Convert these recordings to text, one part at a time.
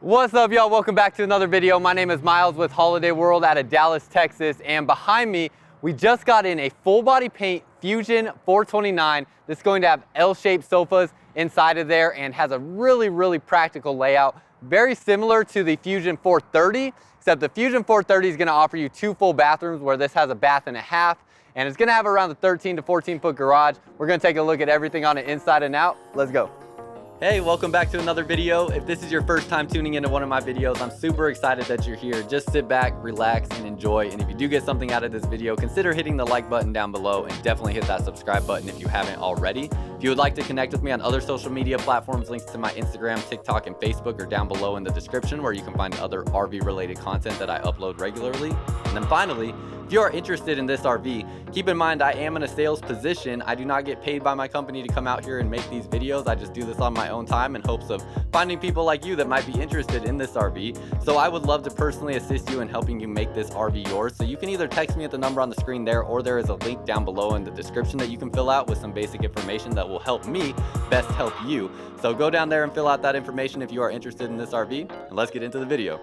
What's up, y'all? Welcome back to another video. My name is Myles with Holiday World out of Dallas, Texas, and behind me we just got in a full body paint Fuzion 429. This is going to have L-shaped sofas inside of there and has a really practical layout, very similar to the Fuzion 430, except the Fuzion 430 is going to offer you 2 full bathrooms, where this has a bath and a half, and it's going to have around the 13 to 14 foot garage. We're going to take a look at everything on it inside and out. Let's go. Hey, welcome back to another video. If this is your first time tuning into one of my videos, I'm super excited that you're here. Just sit back, relax, and enjoy. And if you do get something out of this video, consider hitting the like button down below and definitely hit that subscribe button if you haven't already. If you would like to connect with me on other social media platforms, links to my Instagram, TikTok, and Facebook are down below in the description, where you can find other RV related content that I upload regularly. And then finally, if you are interested in this RV, keep in mind I am in a sales position. I do not get paid by my company to come out here and make these videos. I just do this on my own time in hopes of finding people like you that might be interested in this RV. So I would love to personally assist you in helping you make this RV yours. So you can either text me at the number on the screen there, or there is a link down below in the description that you can fill out with some basic information that will help me best help you. So go down there and fill out that information if you are interested in this RV, and let's get into the video.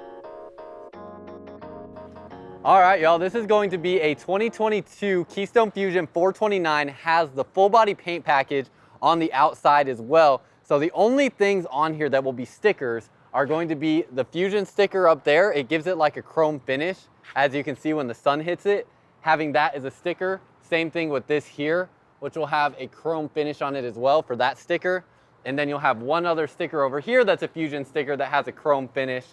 All right, y'all, this is going to be a 2022 Keystone Fuzion 429, has the full body paint package on the outside as well. So the only things on here that will be stickers are going to be the Fuzion sticker up there. It gives it like a chrome finish, as you can see when the sun hits it. Having that as a sticker. Same thing with this here, which will have a chrome finish on it as well for that sticker. And then you'll have one other sticker over here that's a Fuzion sticker that has a chrome finish.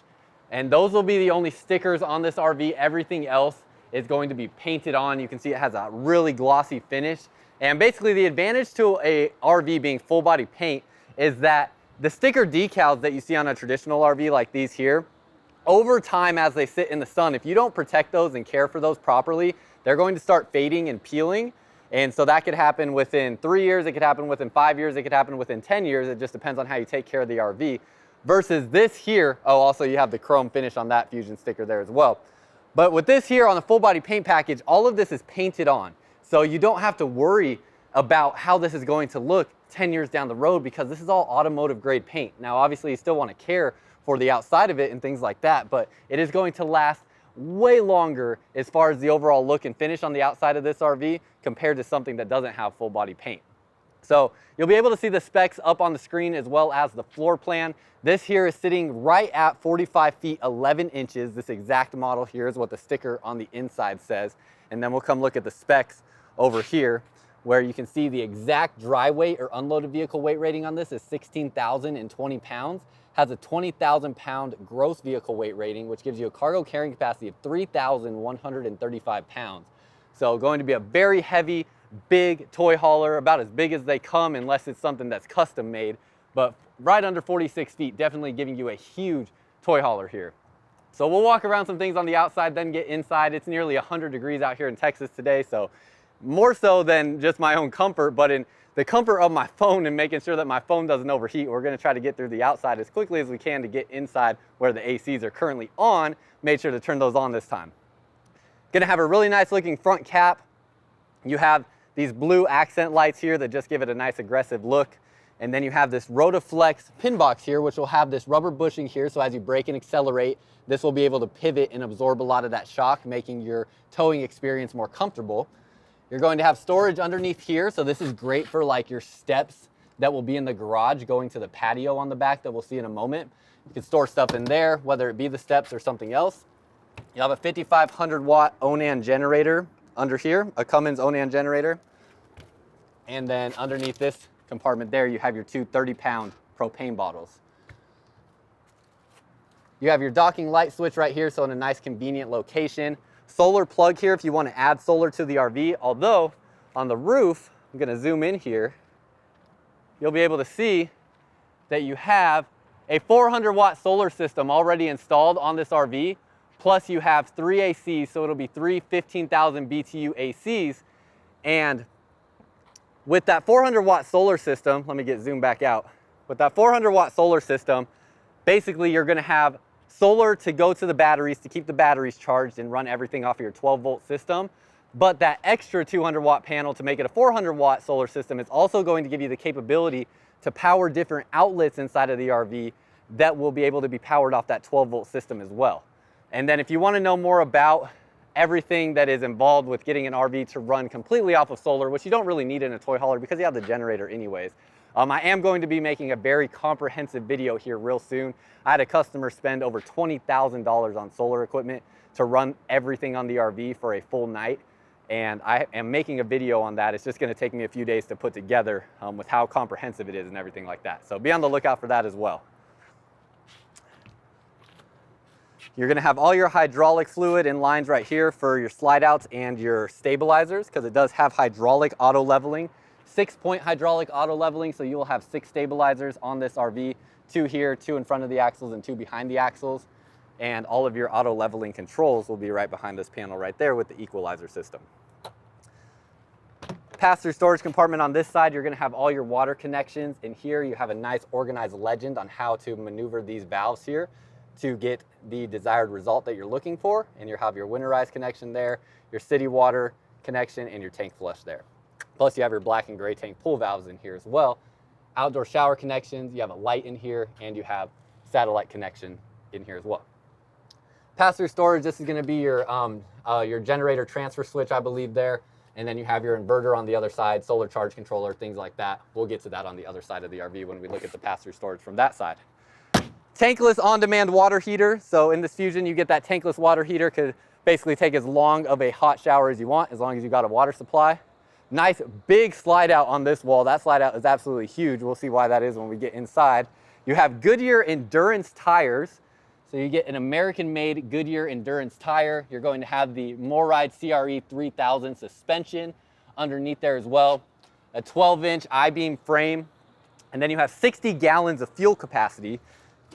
And those will be the only stickers on this RV. Everything else is going to be painted on. You can see it has a really glossy finish. And basically the advantage to a RV being full body paint is that the sticker decals that you see on a traditional RV like these here, over time as they sit in the sun, if you don't protect those and care for those properly, they're going to start fading and peeling. And so that could happen within 3 years, it could happen within 5 years, it could happen within 10 years. It just depends on how you take care of the RV. Versus this here, oh, also you have the chrome finish on that Fuzion sticker there as well. But with this here on the full body paint package, all of this is painted on. So you don't have to worry about how this is going to look 10 years down the road, because this is all automotive grade paint. Now, obviously you still want to care for the outside of it and things like that, but it is going to last way longer as far as the overall look and finish on the outside of this RV compared to something that doesn't have full body paint. So you'll be able to see the specs up on the screen as well as the floor plan. This here is sitting right at 45 feet 11 inches. This exact model here is what the sticker on the inside says. And then we'll come look at the specs over here, where you can see the exact dry weight or unloaded vehicle weight rating on this is 16,020 pounds. Has a 20,000 pound gross vehicle weight rating, which gives you a cargo carrying capacity of 3,135 pounds. So going to be a very heavy, big toy hauler, about as big as they come unless it's something that's custom made, but right under 46 feet, definitely giving you a huge toy hauler here. So we'll walk around some things on the outside, then get inside. It's nearly 100 degrees out here in Texas today, so more so than just my own comfort, but in the comfort of my phone and making sure that my phone doesn't overheat. We're going to try to get through the outside as quickly as we can to get inside where the ACs are currently on. Made sure to turn those on this time. Going to have a really nice looking front cap. You have these blue accent lights here that just give it a nice aggressive look. And then you have this Rotaflex pin box here, which will have this rubber bushing here. So as you brake and accelerate, this will be able to pivot and absorb a lot of that shock, making your towing experience more comfortable. You're going to have storage underneath here. So this is great for like your steps that will be in the garage going to the patio on the back that we'll see in a moment. You can store stuff in there, whether it be the steps or something else. You have a 5,500 watt Onan generator under here, a Cummins Onan Generator. And then underneath this compartment there, you have your 2 30-pound propane bottles. You have your docking light switch right here, so in a nice convenient location. Solar plug here if you want to add solar to the RV, although on the roof, I'm going to zoom in here, you'll be able to see that you have a 400 watt solar system already installed on this RV, plus you have 3 ACs, so it'll be 3 15,000 BTU ACs. And with that 400 watt solar system, let me get zoomed back out. With that 400 watt solar system, basically you're going to have solar to go to the batteries to keep the batteries charged and run everything off of your 12 volt system. But that extra 200 watt panel to make it a 400 watt solar system is also going to give you the capability to power different outlets inside of the RV that will be able to be powered off that 12-volt system as well. And then if you want to know more about everything that is involved with getting an RV to run completely off of solar, which you don't really need in a toy hauler because you have the generator anyways, I am going to be making a very comprehensive video here real soon. I had a customer spend over $20,000 on solar equipment to run everything on the RV for a full night. And I am making a video on that. It's just going to take me a few days to put together with how comprehensive it is and everything like that. So be on the lookout for that as well. You're going to have all your hydraulic fluid in lines right here for your slide outs and your stabilizers, because it does have hydraulic auto leveling, 6-point hydraulic auto leveling. So you will have 6 stabilizers on this RV, 2 here, 2 in front of the axles and 2 behind the axles. And all of your auto leveling controls will be right behind this panel right there with the equalizer system. Pass-through storage compartment on this side, you're going to have all your water connections. And here you have a nice organized legend on how to maneuver these valves here to get the desired result that you're looking for. And you have your winterized connection there, your city water connection, and your tank flush there. Plus you have your black and gray tank pool valves in here as well. Outdoor shower connections, you have a light in here, and you have satellite connection in here as well. Pass-through storage, this is going to be your generator transfer switch, I believe there. And then you have your inverter on the other side, solar charge controller, things like that. We'll get to that on the other side of the RV when we look at the pass-through storage from that side. Tankless on-demand water heater. So in this Fuzion, you get that tankless water heater. Could basically take as long of a hot shower as you want, as long as you got a water supply. Nice big slide out on this wall. That slide out is absolutely huge. We'll see why that is when we get inside. You have Goodyear Endurance tires. So you get an American-made Goodyear Endurance tire. You're going to have the MORryde CRE 3000 suspension underneath there as well. A 12-inch I-beam frame. And then you have 60 gallons of fuel capacity.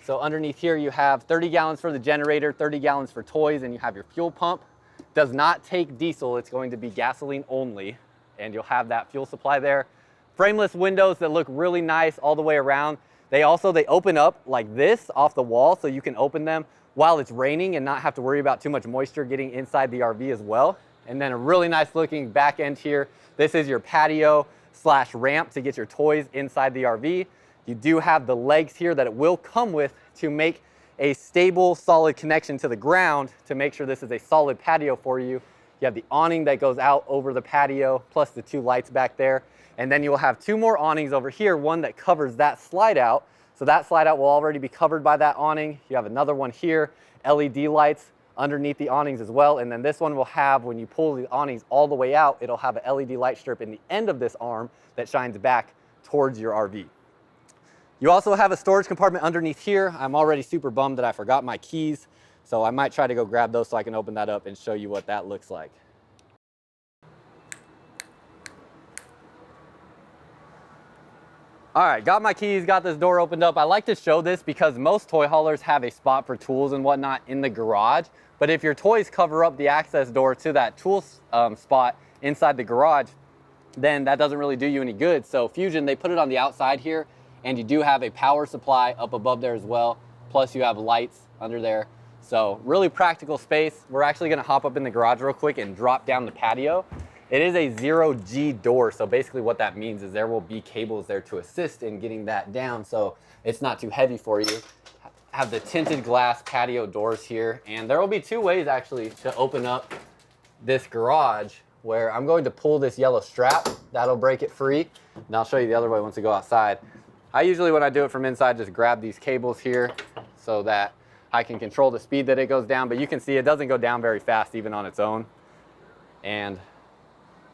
So underneath here you have 30 gallons for the generator, 30 gallons for toys, and you have your fuel pump. Does not take diesel. It's going to be gasoline only. And you'll have that fuel supply there. Frameless windows that look really nice all the way around. They open up like this off the wall, so you can open them while it's raining and not have to worry about too much moisture getting inside the RV as well. And then a really nice looking back end here. This is your patio / ramp to get your toys inside the RV. You do have the legs here that it will come with to make a stable, solid connection to the ground to make sure this is a solid patio for you. You have the awning that goes out over the patio, plus the 2 lights back there. And then you will have 2 more awnings over here, one that covers that slide out. So that slide out will already be covered by that awning. You have another one here, LED lights underneath the awnings as well. And then this one will have, when you pull the awnings all the way out, it'll have an LED light strip in the end of this arm that shines back towards your RV. You also have a storage compartment underneath here. I'm already super bummed that I forgot my keys. So I might try to go grab those so I can open that up and show you what that looks like. All right, got my keys, got this door opened up. I like to show this because most toy haulers have a spot for tools and whatnot in the garage. But if your toys cover up the access door to that tool spot inside the garage, then that doesn't really do you any good. So Fuzion, they put it on the outside here, and you do have a power supply up above there as well. Plus you have lights under there. So really practical space. We're actually gonna hop up in the garage real quick and drop down the patio. It is a 0G door, so basically what that means is there will be cables there to assist in getting that down so it's not too heavy for you. Have the tinted glass patio doors here, and there will be 2 ways actually to open up this garage, where I'm going to pull this yellow strap. That'll break it free, and I'll show you the other way once we go outside. I usually, when I do it from inside, just grab these cables here so that I can control the speed that it goes down, but you can see it doesn't go down very fast even on its own. And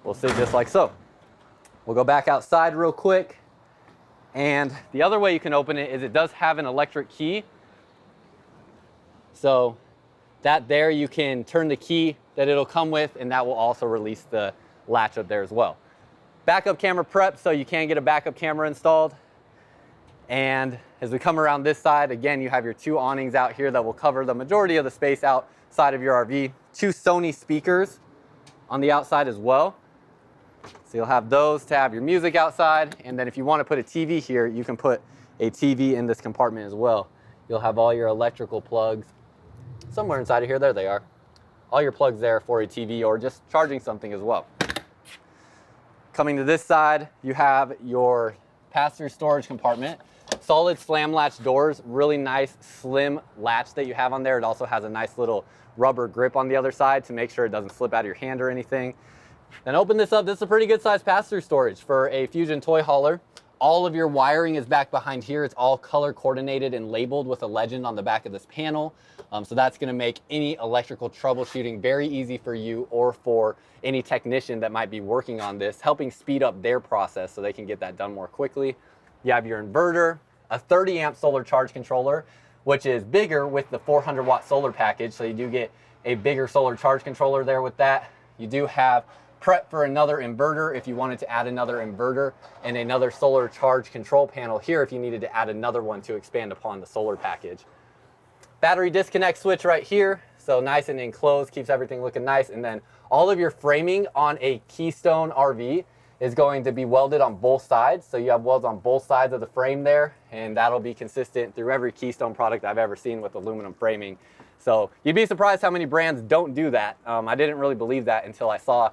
we'll sit just like so. We'll go back outside real quick. And the other way you can open it is it does have an electric key. So that there, you can turn the key that it'll come with, and that will also release the latch up there as well. Backup camera prep, so you can get a backup camera installed. And as we come around this side, again, you have your 2 awnings out here that will cover the majority of the space outside of your RV. 2 Sony speakers on the outside as well. So you'll have those to have your music outside. And then if you want to put a TV here, you can put a TV in this compartment as well. You'll have all your electrical plugs somewhere inside of here. There they are. All your plugs there for a TV or just charging something as well. Coming to this side, you have your pass-through storage compartment. Solid slam latch doors, really nice slim latch that you have on there. It also has a nice little rubber grip on the other side to make sure it doesn't slip out of your hand or anything. Then open this up. This is a pretty good size pass-through storage for a Fuzion toy hauler. All of your wiring is back behind here. It's all color coordinated and labeled with a legend on the back of this panel. So that's gonna make any electrical troubleshooting very easy for you or for any technician that might be working on this, helping speed up their process so they can get that done more quickly. You have your inverter, a 30 amp solar charge controller, which is bigger with the 400 watt solar package. So you do get a bigger solar charge controller there with that. You do have prep for another inverter if you wanted to add another inverter, and another solar charge control panel here if you needed to add another one to expand upon the solar package. Battery disconnect switch right here, so nice and enclosed, keeps everything looking nice. And then all of your framing on a Keystone RV is going to be welded on both sides. So you have welds on both sides of the frame there, and that'll be consistent through every Keystone product I've ever seen with aluminum framing. So you'd be surprised how many brands don't do that. I didn't really believe that until I saw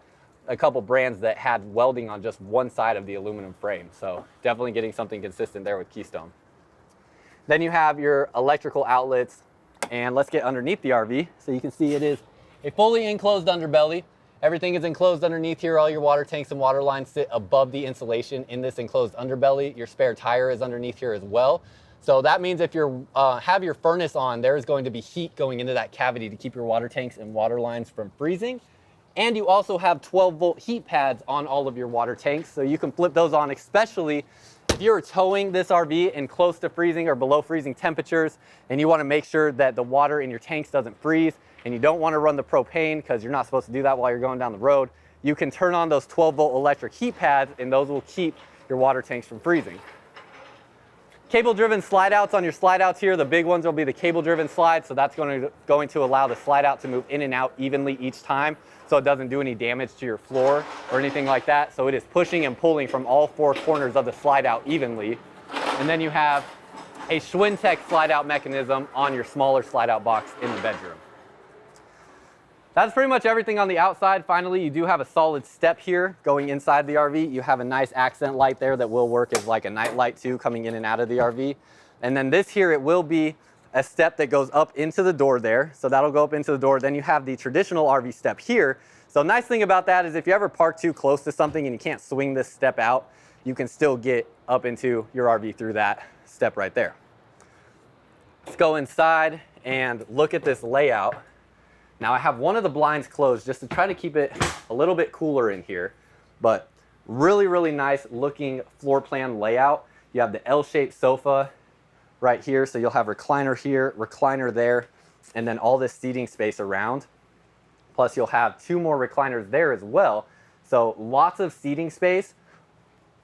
a couple brands that had welding on just one side of the aluminum frame. So definitely getting something consistent there with Keystone. Then you have your electrical outlets, and let's get underneath the RV. So you can see it is a fully enclosed underbelly. Everything is enclosed underneath here. All your water tanks and water lines sit above the insulation in this enclosed underbelly. Your spare tire is underneath here as well. So that means if you have your furnace on, there is going to be heat going into that cavity to keep your water tanks and water lines from freezing. And you also have 12 volt heat pads on all of your water tanks. So you can flip those on, especially if you're towing this RV in close to freezing or below freezing temperatures, and you want to make sure that the water in your tanks doesn't freeze, and you don't want to run the propane because you're not supposed to do that while you're going down the road, you can turn on those 12 volt electric heat pads, and those will keep your water tanks from freezing. Cable driven slide outs on your slide outs here. The big ones will be the cable driven slide. So that's going to allow the slide out to move in and out evenly each time, so it doesn't do any damage to your floor or anything like that. So it is pushing and pulling from all four corners of the slide out evenly. And then you have a Schwintek slide out mechanism on your smaller slide out box in the bedroom. That's pretty much everything on the outside. Finally, you do have a solid step here going inside the RV. You have a nice accent light there that will work as like a night light too, coming in and out of the RV. And then this here, it will be a step that goes up into the door there. So that'll go up into the door. Then you have the traditional RV step here. So nice thing about that is if you ever park too close to something and you can't swing this step out, you can still get up into your RV through that step right there. Let's go inside and look at this layout. Now I have one of the blinds closed just to try to keep it a little bit cooler in here, but really, really nice looking floor plan layout. You have the L-shaped sofa right here. So you'll have recliner here, recliner there, and then all this seating space around. Plus you'll have two more recliners there as well. So lots of seating space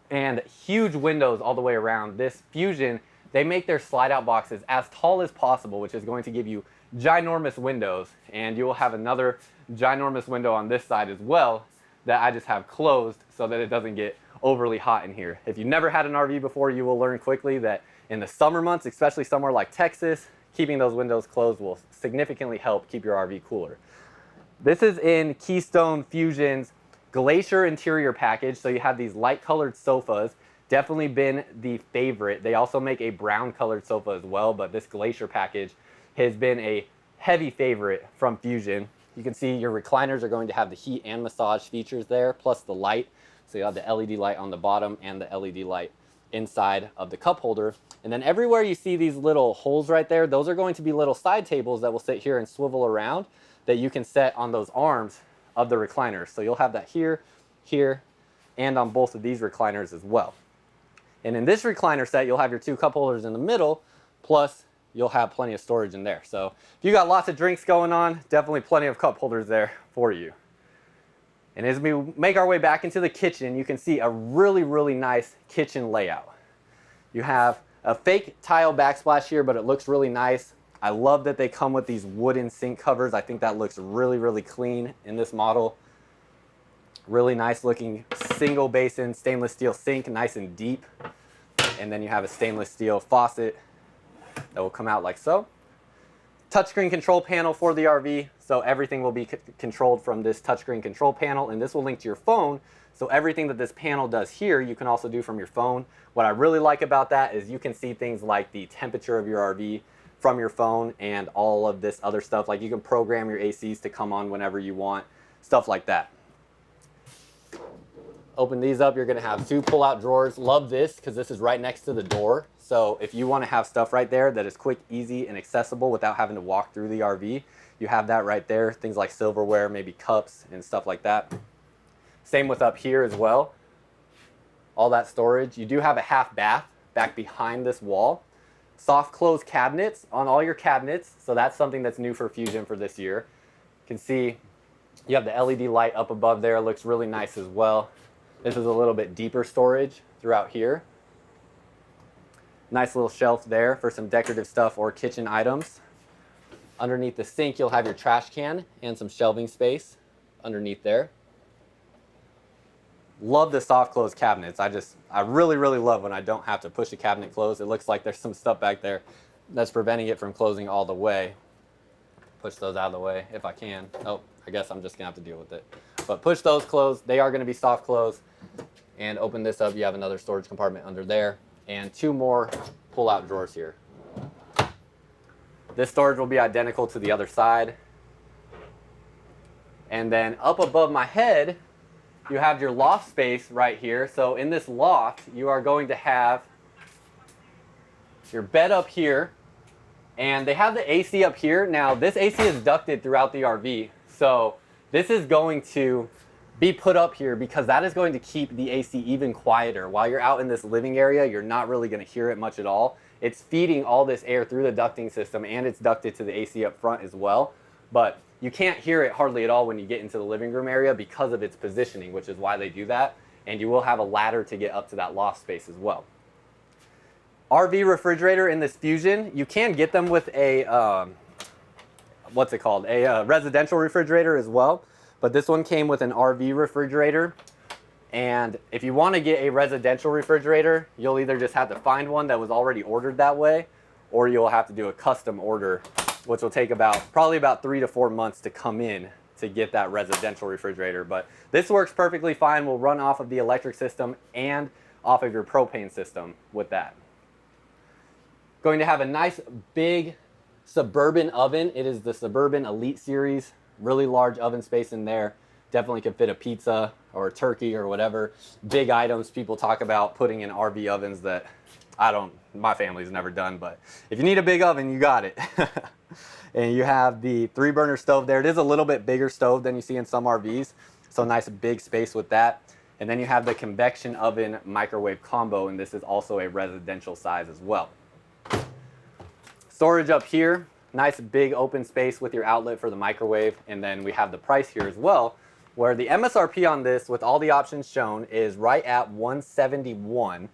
and huge windows all the way around. This Fuzion, they make their slide out boxes as tall as possible, which is going to give you ginormous windows, and you will have another ginormous window on this side as well that I just have closed so that it doesn't get overly hot in here. If you've never had an RV before, you will learn quickly that in the summer months, especially somewhere like Texas, keeping those windows closed will significantly help keep your RV cooler. This is in Keystone Fuzion's Glacier interior package. So you have these light colored sofas, definitely been the favorite. They also make a brown colored sofa as well, but this Glacier package has been a heavy favorite from Fuzion. You can see your recliners are going to have the heat and massage features there, plus the light. So you have the LED light on the bottom and the LED light inside of the cup holder. And then everywhere you see these little holes right there, those are going to be little side tables that will sit here and swivel around that you can set on those arms of the recliners. So you'll have that here, here, and on both of these recliners as well. And in this recliner set, you'll have your two cup holders in the middle, plus you'll have plenty of storage in there. So if you got lots of drinks going on, definitely plenty of cup holders there for you. And as we make our way back into the kitchen, you can see a really, really nice kitchen layout. You have a fake tile backsplash here, but it looks really nice. I love that they come with these wooden sink covers. I think that looks really, really clean in this model. Really nice looking single basin stainless steel sink, nice and deep. And then you have a stainless steel faucet that will come out like so. touchscreen control panel for the RV, so everything will be controlled from this touchscreen control panel, and this will link to your phone, so everything that this panel does here, you can also do from your phone. What I really like about that is you can see things like the temperature of your RV from your phone and all of this other stuff. Like you can program your ACs to come on whenever you want, stuff like that. Open these up, you're gonna have 2 pull-out drawers. Love this because this is right next to the door. So if you wanna have stuff right there that is quick, easy, and accessible without having to walk through the RV, you have that right there. Things like silverware, maybe cups and stuff like that. Same with up here as well. All that storage. You do have a half bath back behind this wall. Soft close cabinets on all your cabinets. So that's something that's new for Fuzion for this year. You can see you have the LED light up above there. It looks really nice as well. This is a little bit deeper storage throughout here. Nice little shelf there for some decorative stuff or kitchen items. Underneath the sink, you'll have your trash can and some shelving space underneath there. Love the soft close cabinets. I really love when I don't have to push a cabinet closed. It looks like there's some stuff back there that's preventing it from closing all the way. Push those out of the way if I can. Oh, I guess I'm just gonna have to deal with it. But push those closed. They are gonna be soft close. And open this up, you have another storage compartment under there. And 2 more pull-out drawers here. This storage will be identical to the other side. And then up above my head, you have your loft space right here. So in this loft, you are going to have your bed up here, and they have the AC up here. Now this AC is ducted throughout the RV. So this is going to be put up here because that is going to keep the AC even quieter. While you're out in this living area, you're not really gonna hear it much at all. It's feeding all this air through the ducting system, and it's ducted to the AC up front as well. But you can't hear it hardly at all when you get into the living room area because of its positioning, which is why they do that. And you will have a ladder to get up to that loft space as well. RV refrigerator in this Fuzion, you can get them with a, what's it called? A residential refrigerator as well. But this one came with an RV refrigerator. And if you want to get a residential refrigerator, you'll either just have to find one that was already ordered that way, or you'll have to do a custom order, which will take probably about 3 to 4 months to come in to get that residential refrigerator. But this works perfectly fine. We'll run off of the electric system and off of your propane system with that. Going to have a nice big Suburban oven. It is the Suburban Elite Series. Really large oven space in there. Definitely could fit a pizza or a turkey or whatever. Big items people talk about putting in RV ovens that my family's never done, but if you need a big oven, you got it. And you have the 3-burner stove there. It is a little bit bigger stove than you see in some RVs, so nice big space with that. And then you have the convection oven microwave combo, and this is also a residential size as well. Storage up here, nice big open space with your outlet for the microwave. And then we have the price here as well, where the MSRP on this with all the options shown is right at $171.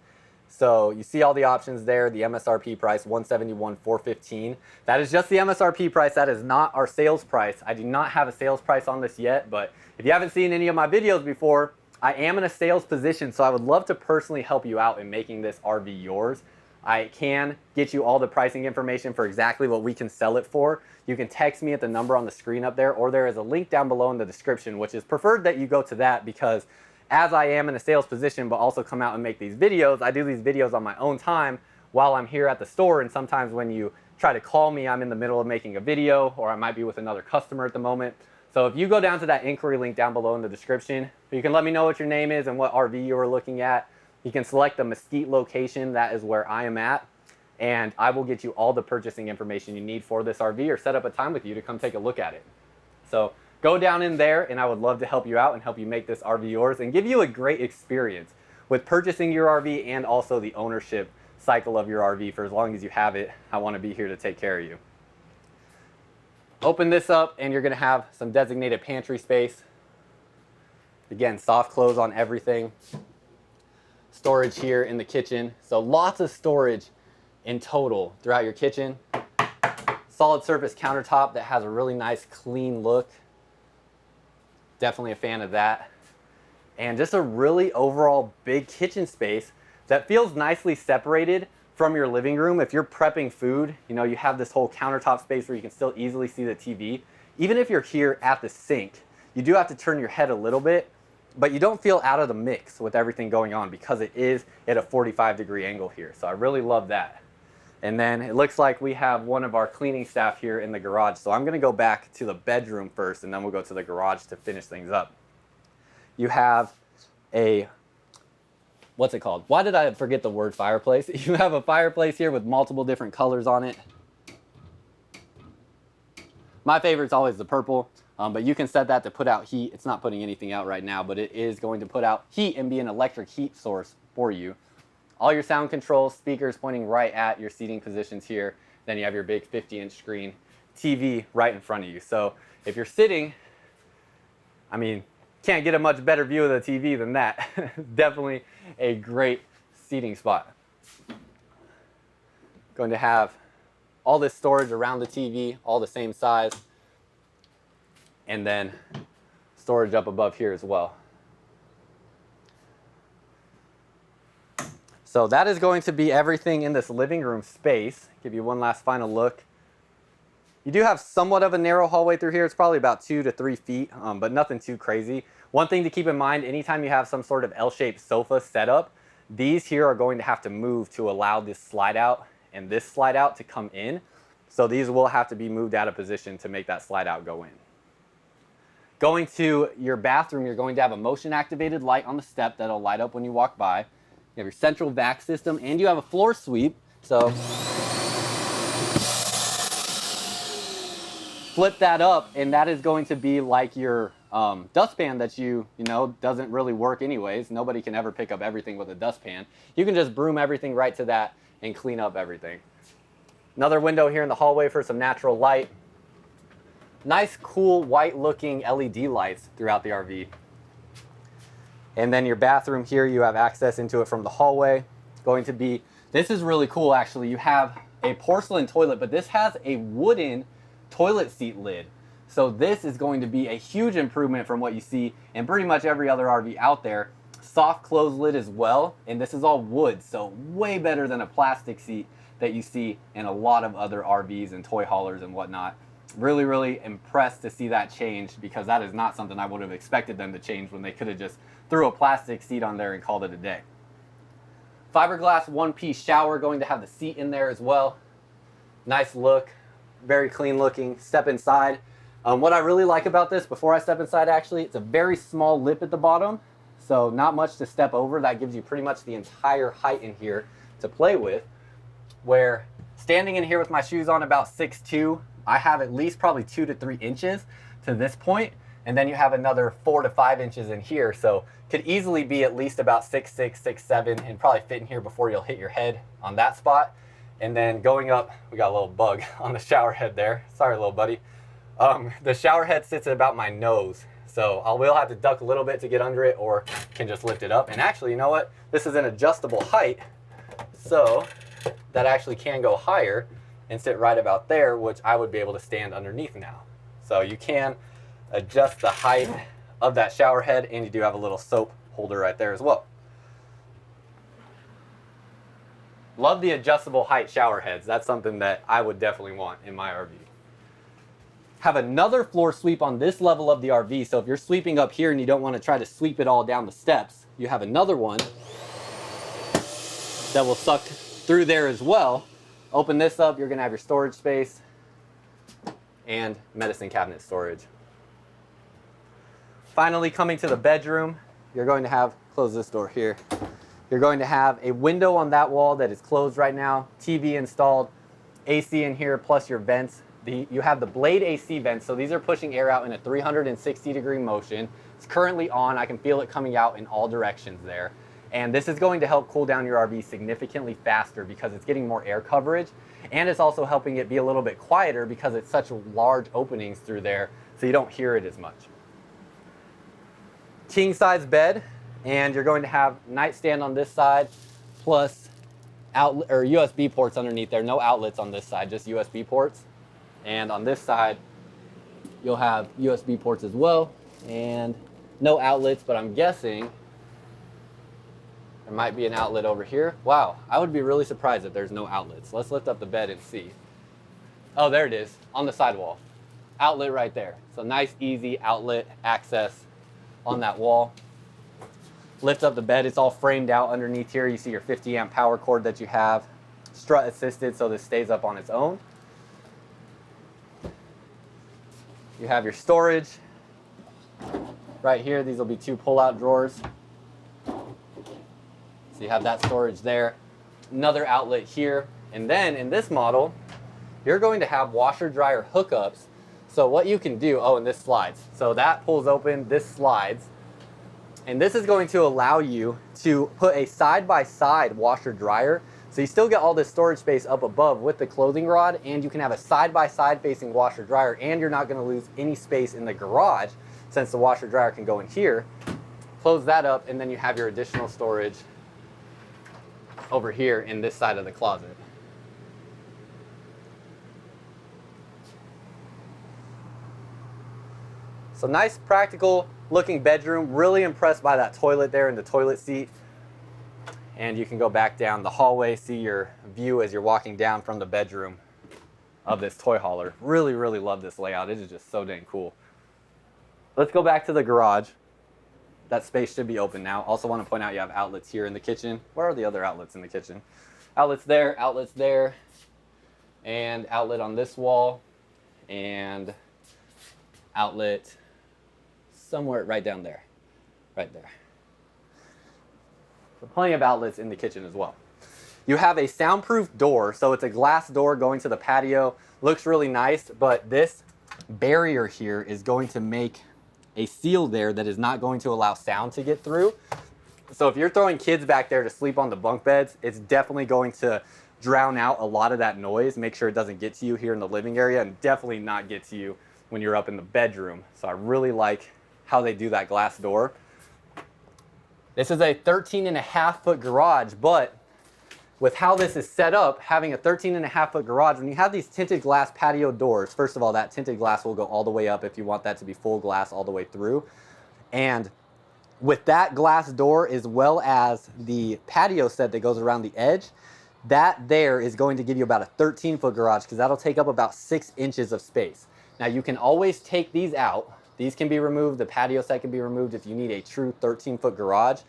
So you see all the options there, the MSRP price, $171,415. That is just the MSRP price. That is not our sales price. I do not have a sales price on this yet, but if you haven't seen any of my videos before, I am in a sales position, so I would love to personally help you out in making this RV yours. I can get you all the pricing information for exactly what we can sell it for. You can text me at the number on the screen up there, or there is a link down below in the description, which is preferred that you go to that because as I am in a sales position but also come out and make these videos, I do these videos on my own time while I'm here at the store, and sometimes when you try to call me, I'm in the middle of making a video, or I might be with another customer at the moment. So if you go down to that inquiry link down below in the description, you can let me know what your name is and what RV you are looking at. You can select the Mesquite location, that is where I am at, and I will get you all the purchasing information you need for this RV or set up a time with you to come take a look at it. So go down in there, and I would love to help you out and help you make this RV yours and give you a great experience with purchasing your RV and also the ownership cycle of your RV for as long as you have it. I want to be here to take care of you. Open this up, and you're going to have some designated pantry space. Again, soft close on everything. Storage here in the kitchen. So lots of storage in total throughout your kitchen. Solid surface countertop that has a really nice clean look. Definitely a fan of that. And just a really overall big kitchen space that feels nicely separated from your living room, if you're prepping food, you know, you have this whole countertop space where you can still easily see the TV. Even if you're here at the sink, you do have to turn your head a little bit, but you don't feel out of the mix with everything going on because it is at a 45-degree angle here. So I really love that. And then it looks like we have one of our cleaning staff here in the garage. So I'm gonna go back to the bedroom first and then we'll go to the garage to finish things up. You have a, what's it called? Why did I forget the word fireplace? You have a fireplace here with multiple different colors on it. My favorite's always the purple, but you can set that to put out heat. It's not putting anything out right now, but it is going to put out heat and be an electric heat source for you. All your sound controls, speakers pointing right at your seating positions here. Then you have your big 50-inch screen TV right in front of you. So if you're sitting, I mean, can't get a much better view of the TV than that. Definitely a great seating spot. Going to have all this storage around the TV, all the same size, and then storage up above here as well. So that is going to be everything in this living room space. Give you one last final look. You do have somewhat of a narrow hallway through here. It's probably about 2 to 3 feet, but nothing too crazy. One thing to keep in mind, anytime you have some sort of L-shaped sofa set up, these here are going to have to move to allow this slide out and this slide out to come in. So these will have to be moved out of position to make that slide out go in. Going to your bathroom, you're going to have a motion activated light on the step that'll light up when you walk by. You have your central vac system and you have a floor sweep. So flip that up and that is going to be like your dustpan that you know, doesn't really work anyways. Nobody can ever pick up everything with a dustpan. You can just broom everything right to that and clean up everything. Another window here in the hallway for some natural light. Nice, cool, white looking LED lights throughout the RV. And then your bathroom here, you have access into it from the hallway. Going to be, this is really cool actually. You have a porcelain toilet, but this has a wooden toilet seat lid. So this is going to be a huge improvement from what you see in pretty much every other RV out there. Soft close lid as well, and this is all wood, so way better than a plastic seat that you see in a lot of other RVs and toy haulers and whatnot. Really, really impressed to see that change because that is not something I would have expected them to change when they could have just threw a plastic seat on there and called it a day. Fiberglass one-piece shower, going to have the seat in there as well. Nice look, very clean looking. Step inside. What I really like about this, before I step inside actually, it's a very small lip at the bottom, so not much to step over. That gives you pretty much the entire height in here to play with. Where standing in here with my shoes on about 6'2", I have at least probably 2 to 3 inches to this point, and then you have another 4 to 5 inches in here, so could easily be at least about 6'6", 6'7", and probably fit in here before you'll hit your head on that spot. And then going up, we got a little bug on the shower head there. Sorry, little buddy. The shower head sits at about my nose, so I will have to duck a little bit to get under it, or can just lift it up. And actually, you know what? This is an adjustable height, so that actually can go higher and sit right about there, which I would be able to stand underneath now. So you can adjust the height of that shower head, and you do have a little soap holder right there as well. Love the adjustable height shower heads. That's something that I would definitely want in my RV. Have another floor sweep on this level of the RV, so if you're sweeping up here and you don't want to try to sweep it all down the steps, you have another one that will suck through there as well. Open this up, you're going to have your storage space and medicine cabinet storage. Finally, coming to the bedroom, you're going to have, close this door here, you're going to have a window on that wall that is closed right now, TV installed, AC in here, plus your vents. You have the blade AC vents, so these are pushing air out in a 360-degree motion. It's currently on. I can feel it coming out in all directions there. And this is going to help cool down your RV significantly faster because it's getting more air coverage, and it's also helping it be a little bit quieter because it's such large openings through there, so you don't hear it as much. King size bed, and you're going to have nightstand on this side, plus outlet or USB ports underneath there. No outlets on this side, just USB ports. And on this side, you'll have USB ports as well, and no outlets, but I'm guessing There might be an outlet over here. Wow, I would be really surprised if there's no outlets. Let's lift up the bed and see. Oh, there it is, on the sidewall. Outlet right there. So nice, easy outlet access on that wall. Lift up the bed, it's all framed out underneath here. You see your 50 amp power cord that you have. Strut assisted, so this stays up on its own. You have your storage right here. These will be 2 pull-out drawers. So you have that storage there. Another outlet here. And then in this model, you're going to have washer dryer hookups. So what you can do, oh, and this slides. So that pulls open, this slides. And this is going to allow you to put a side-by-side washer dryer. So you still get all this storage space up above with the clothing rod, and you can have a side-by-side facing washer dryer, and you're not going to lose any space in the garage since the washer dryer can go in here. Close that up, and then you have your additional storage over here in this side of the closet. So nice, practical looking bedroom. Really impressed by that toilet there and the toilet seat. And you can go back down the hallway, see your view as you're walking down from the bedroom of this toy hauler. Really, really love this layout. It is just so dang cool. Let's go back to the garage. That space should be open now. Also want to point out you have outlets here in the kitchen. Where are the other outlets in the kitchen? Outlets there, and outlet on this wall, and outlet somewhere right down there, right there. So plenty of outlets in the kitchen as well. You have a soundproof door, so it's a glass door going to the patio. Looks really nice, but this barrier here is going to make a seal there that is not going to allow sound to get through. So if you're throwing kids back there to sleep on the bunk beds, it's definitely going to drown out a lot of that noise. Make sure it doesn't get to you here in the living area, and definitely not get to you when you're up in the bedroom. So I really like how they do that glass door. This is a 13.5-foot garage, but with how this is set up, having a 13.5-foot garage, when you have these tinted glass patio doors, first of all, that tinted glass will go all the way up if you want that to be full glass all the way through. And with that glass door, as well as the patio set that goes around the edge, that there is going to give you about a 13-foot garage, because that'll take up about 6 inches of space. Now you can always take these out. These can be removed. The patio set can be removed if you need a true 13-foot garage,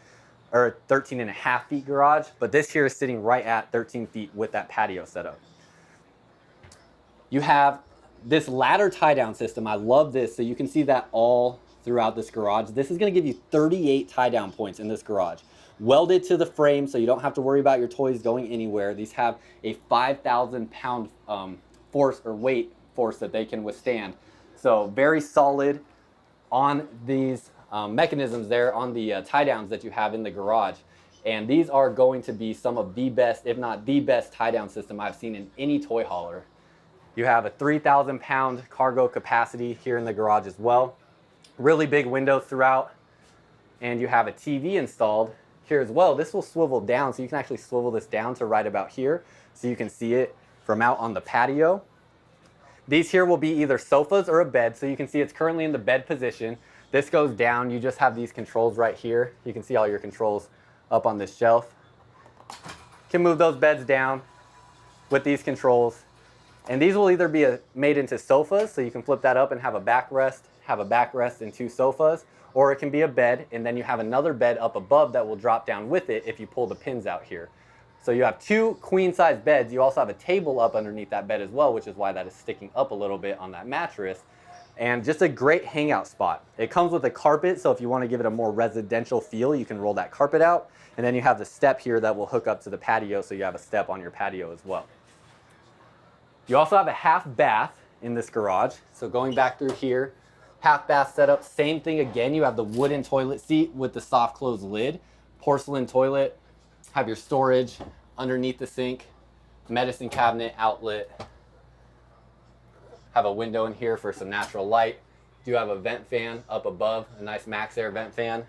or 13.5 feet garage, but this here is sitting right at 13 feet with that patio set up. You have this ladder tie down system. I love this. So you can see that all throughout this garage. This is going to give you 38 tie down points in this garage, welded to the frame, so you don't have to worry about your toys going anywhere. These have a 5,000 pound force or weight force that they can withstand. So very solid on these mechanisms there on the tie downs that you have in the garage. And these are going to be some of the best, if not the best, tie down system I've seen in any toy hauler. You have a 3,000 pound cargo capacity here in the garage as well. Really big windows throughout. And you have a TV installed here as well. This will swivel down, so you can actually swivel this down to right about here, so you can see it from out on the patio. These here will be either sofas or a bed, so you can see it's currently in the bed position. This goes down, you just have these controls right here. You can see all your controls up on this shelf. You can move those beds down with these controls. And these will either be made into sofas, so you can flip that up and have a backrest and 2 sofas, or it can be a bed, and then you have another bed up above that will drop down with it if you pull the pins out here. So you have 2 queen size beds. You also have a table up underneath that bed as well, which is why that is sticking up a little bit on that mattress. And just a great hangout spot. It comes with a carpet, so if you want to give it a more residential feel, you can roll that carpet out. And then you have the step here that will hook up to the patio, so you have a step on your patio as well. You also have a half bath in this garage. So going back through here, half bath setup, same thing again. You have the wooden toilet seat with the soft close lid, porcelain toilet, have your storage underneath the sink, medicine cabinet, outlet, have a window in here for some natural light. Do have a vent fan up above, a nice max air vent fan,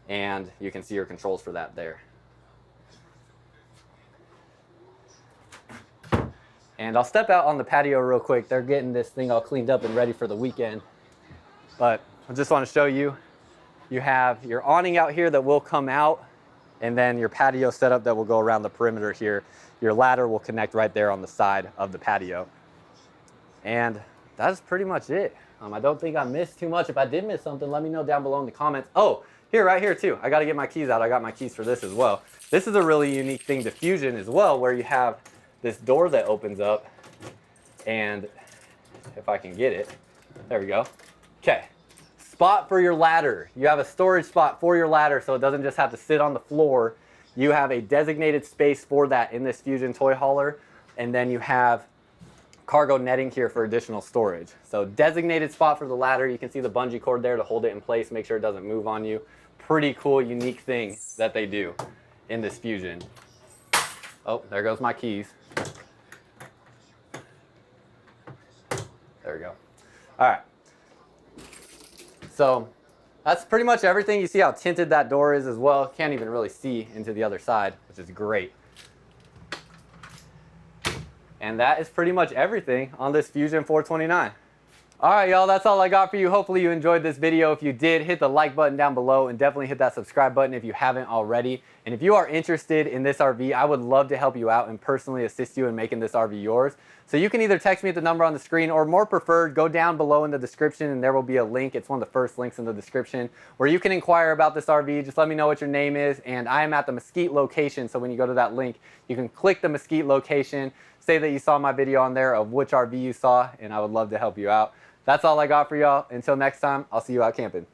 and you can see your controls for that there. And I'll step out on the patio real quick. They're getting this thing all cleaned up and ready for the weekend. But I just want to show you, you have your awning out here that will come out and then your patio setup that will go around the perimeter here. Your ladder will connect right there on the side of the patio. And that's pretty much it. I don't think I missed too much. If I did miss something, let me know down below in the comments. Oh, here, right here too. I got to get my keys out. I got my keys for this as well. This is a really unique thing to Fuzion as well, where you have this door that opens up, and if I can get it, there we go. Okay, spot for your ladder. You have a storage spot for your ladder, so it doesn't just have to sit on the floor. You have a designated space for that in this Fuzion toy hauler, and then you have cargo netting here for additional storage. So designated spot for the ladder. You can see the bungee cord there to hold it in place, make sure it doesn't move on you. Pretty cool, unique thing that they do in this Fuzion. Oh, there goes my keys. There we go. All right. So that's pretty much everything. You see how tinted that door is as well. Can't even really see into the other side, which is great. And that is pretty much everything on this Fuzion 429. All right, y'all, that's all I got for you. Hopefully you enjoyed this video. If you did, hit the like button down below and definitely hit that subscribe button if you haven't already. And if you are interested in this RV, I would love to help you out and personally assist you in making this RV yours. So you can either text me at the number on the screen, or more preferred, go down below in the description and there will be a link. It's one of the first links in the description where you can inquire about this RV. Just let me know what your name is, and I am at the Mesquite location. So when you go to that link, you can click the Mesquite location, say that you saw my video on there of which RV you saw, and I would love to help you out. That's all I got for y'all. Until next time, I'll see you out camping.